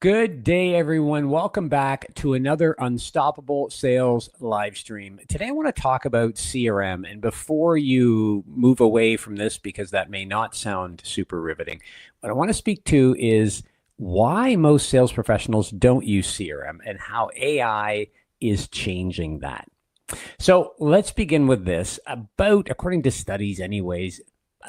Good day, everyone. Welcome back to another Unstoppable Sales live stream. Today, I want to talk about CRM. And before you move away from this, because that may not sound super riveting, what I want to speak to is why most sales professionals don't use CRM and how AI is changing that. So let's begin with this. According to studies, anyways,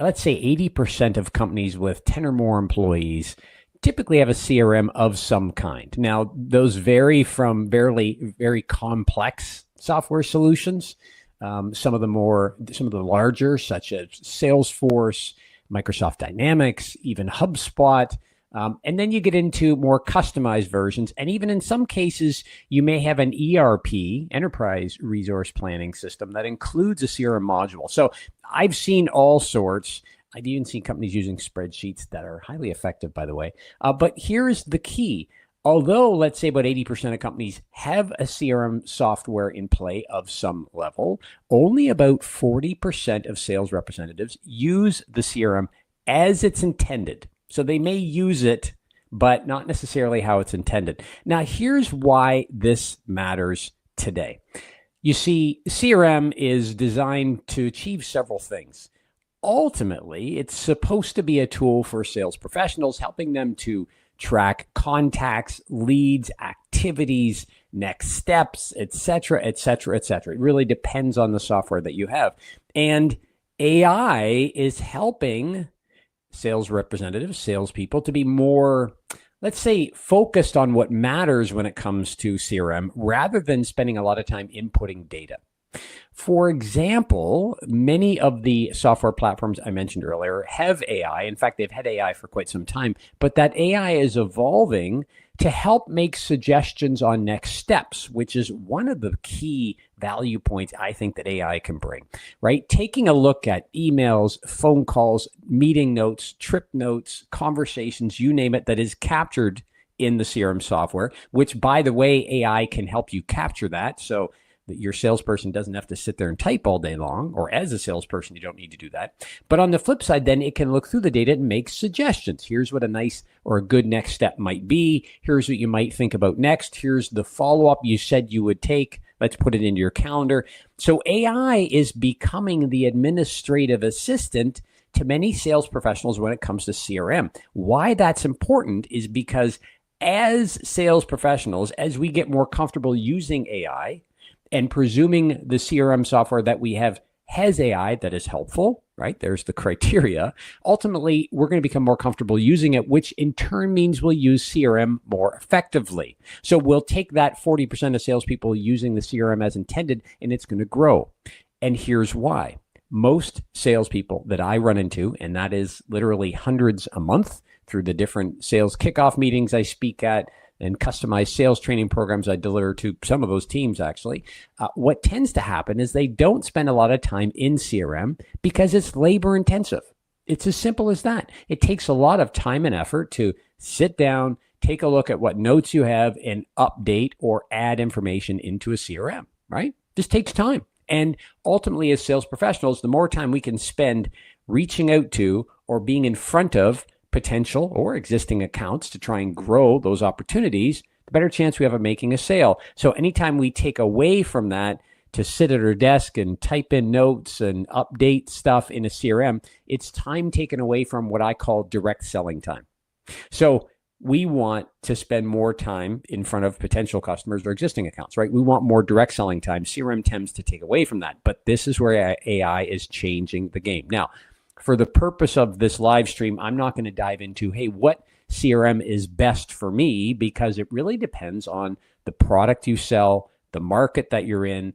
let's say 80% of companies with 10 or more employees typically have a CRM of some kind. Now, those vary from very complex software solutions. Some of the larger, such as Salesforce, Microsoft Dynamics, even HubSpot. And then you get into more customized versions. And even in some cases, you may have an ERP, Enterprise Resource Planning System, that includes a CRM module. So I've seen all sorts. I've even seen companies using spreadsheets that are highly effective, by the way. But here's the key. Although, let's say about 80% of companies have a CRM software in play of some level, only about 40% of sales representatives use the CRM as it's intended. So they may use it, but not necessarily how it's intended. Now, here's why this matters today. You see, CRM is designed to achieve several things. Ultimately, it's supposed to be a tool for sales professionals, helping them to track contacts, leads, activities, next steps, et cetera, et cetera, et cetera. It really depends on the software that you have. And AI is helping sales representatives, salespeople to be more, let's say, focused on what matters when it comes to CRM rather than spending a lot of time inputting data. For example, many of the software platforms I mentioned earlier have AI. In fact, they've had AI for quite some time, but that AI is evolving to help make suggestions on next steps, which is one of the key value points I think that AI can bring, right? Taking a look at emails, phone calls, meeting notes, trip notes, conversations, you name it, that is captured in the CRM software, which, by the way, AI can help you capture that. So that your salesperson doesn't have to sit there and type all day long, or as a salesperson, you don't need to do that. But on the flip side, then it can look through the data and make suggestions. Here's what a nice or a good next step might be. Here's what you might think about next. Here's the follow-up you said you would take. Let's put it into your calendar. So AI is becoming the administrative assistant to many sales professionals when it comes to CRM. Why that's important is because as sales professionals, as we get more comfortable using AI, and presuming the CRM software that we have has AI that is helpful, right? There's the criteria. Ultimately, we're going to become more comfortable using it, which in turn means we'll use CRM more effectively. So we'll take that 40% of salespeople using the CRM as intended, and it's going to grow. And here's why. Most salespeople that I run into, and that is literally hundreds a month through the different sales kickoff meetings I speak at, and customized sales training programs I deliver to some of those teams, actually, what tends to happen is they don't spend a lot of time in CRM because it's labor intensive. It's as simple as that. It takes a lot of time and effort to sit down, take a look at what notes you have, and update or add information into a CRM, right? This takes time. And ultimately, as sales professionals, the more time we can spend reaching out to or being in front of potential or existing accounts to try and grow those opportunities, the better chance we have of making a sale. So anytime we take away from that to sit at our desk and type in notes and update stuff in a CRM, it's time taken away from what I call direct selling time. So we want to spend more time in front of potential customers or existing accounts, right? We want more direct selling time. CRM tends to take away from that, but this is where AI is changing the game. Now, for the purpose of this live stream, I'm not going to dive into, hey, what CRM is best for me, because it really depends on the product you sell, the market that you're in,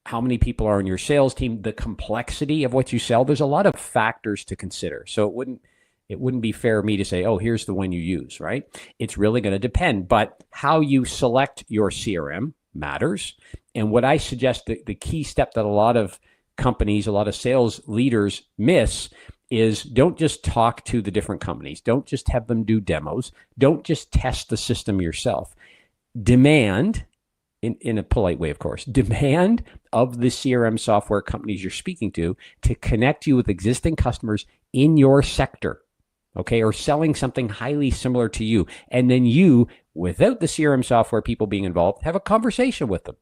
how many people are on your sales team, the complexity of what you sell. There's a lot of factors to consider. So it wouldn't be fair of me to say, oh, here's the one you use, right? It's really going to depend. But how you select your CRM matters. And what I suggest, the key step that a lot of companies, a lot of sales leaders miss is don't just talk to the different companies. Don't just have them do demos. Don't just test the system yourself. Demand, in a polite way, of course, demand of the CRM software companies you're speaking to connect you with existing customers in your sector, okay, or selling something highly similar to you. And then you without the CRM software people being involved, have a conversation with them.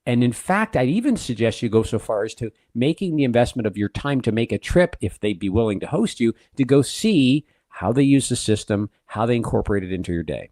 And in fact, I'd even suggest you go so far as to making the investment of your time to make a trip, if they'd be willing to host you, to go see how they use the system, how they incorporate it into your day.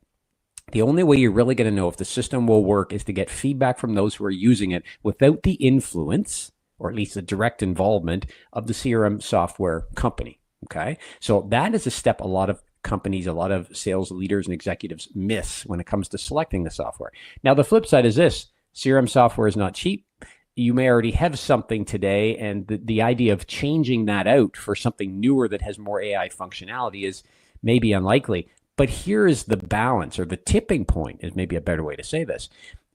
The only way you're really going to know if the system will work is to get feedback from those who are using it without the influence, or at least the direct involvement, of the CRM software company. Okay. So that is a step a lot of companies, a lot of sales leaders and executives miss when it comes to selecting the software. Now, the flip side is this: CRM software is not cheap. You may already have something today, and the idea of changing that out for something newer that has more AI functionality is maybe unlikely. But here is the balance, or the tipping point is maybe a better way to say this.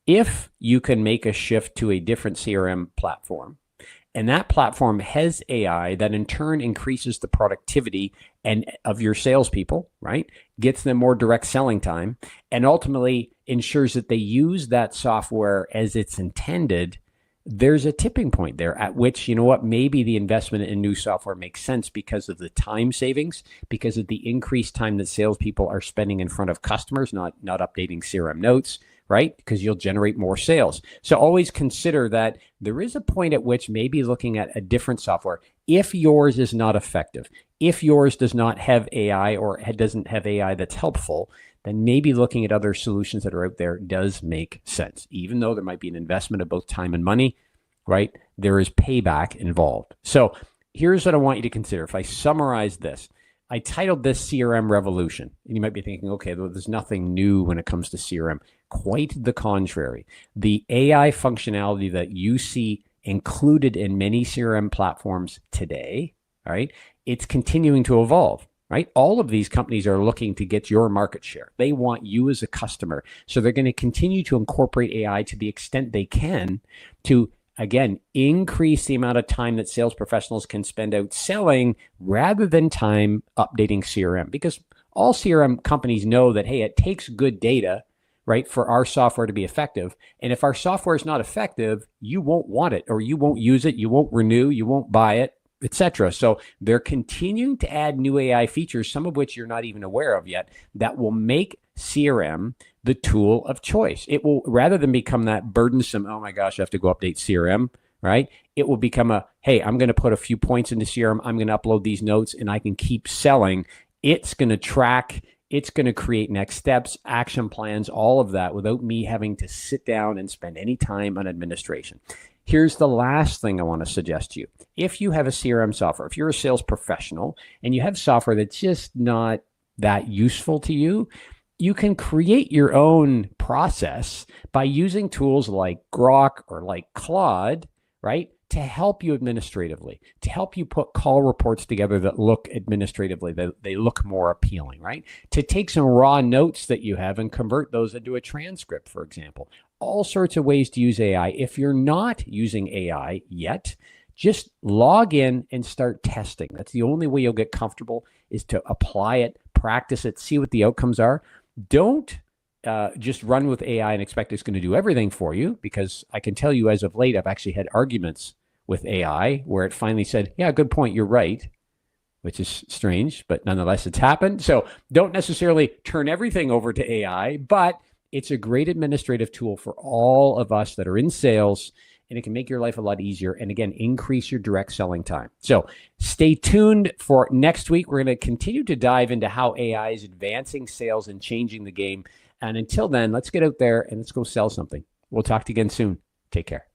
If you can make a shift to a different CRM platform, and that platform has AI that in turn increases the productivity and of your salespeople, right? Gets them more direct selling time, and ultimately ensures that they use that software as it's intended, there's a tipping point there at which, you know what, maybe the investment in new software makes sense because of the time savings, because of the increased time that salespeople are spending in front of customers, not updating CRM notes, right? Because you'll generate more sales. So always consider that there is a point at which maybe looking at a different software, if yours is not effective, if yours does not have AI or doesn't have AI that's helpful, then maybe looking at other solutions that are out there does make sense. Even though there might be an investment of both time and money, right? There is payback involved. So here's what I want you to consider. If I summarize this, I titled this CRM Revolution. And you might be thinking, okay, there's nothing new when it comes to CRM. Quite the contrary. The AI functionality that you see included in many CRM platforms today, all right, it's continuing to evolve. Right? All of these companies are looking to get your market share. They want you as a customer. So they're going to continue to incorporate AI to the extent they can to, again, increase the amount of time that sales professionals can spend out selling rather than time updating CRM. Because all CRM companies know that, hey, it takes good data, right, for our software to be effective. And if our software is not effective, you won't want it, or you won't use it, you won't renew, you won't buy it, etc. So they're continuing to add new AI features, some of which you're not even aware of yet, that will make CRM the tool of choice. It will, rather than become that burdensome, oh my gosh, I have to go update CRM, right? It will become a, hey, I'm going to put a few points into CRM, I'm going to upload these notes, and I can keep selling. It's going to track, it's going to create next steps, action plans, all of that without me having to sit down and spend any time on administration. Here's the last thing I want to suggest to you. If you have a CRM software, if you're a sales professional and you have software that's just not that useful to you, you can create your own process by using tools like Grok or like Claude, right, to help you administratively, to help you put call reports together that look administratively, that they look more appealing, right? To take some raw notes that you have and convert those into a transcript, for example. All sorts of ways to use AI. If you're not using AI yet, just log in and start testing. That's the only way you'll get comfortable, is to apply it, practice it, see what the outcomes are. Don't just run with AI and expect it's going to do everything for you, because I can tell you as of late, I've actually had arguments with AI where it finally said, yeah, good point, you're right, which is strange, but nonetheless, it's happened. So don't necessarily turn everything over to AI, but it's a great administrative tool for all of us that are in sales, and it can make your life a lot easier. And again, increase your direct selling time. So stay tuned for next week. We're going to continue to dive into how AI is advancing sales and changing the game. And until then, let's get out there and let's go sell something. We'll talk to you again soon. Take care.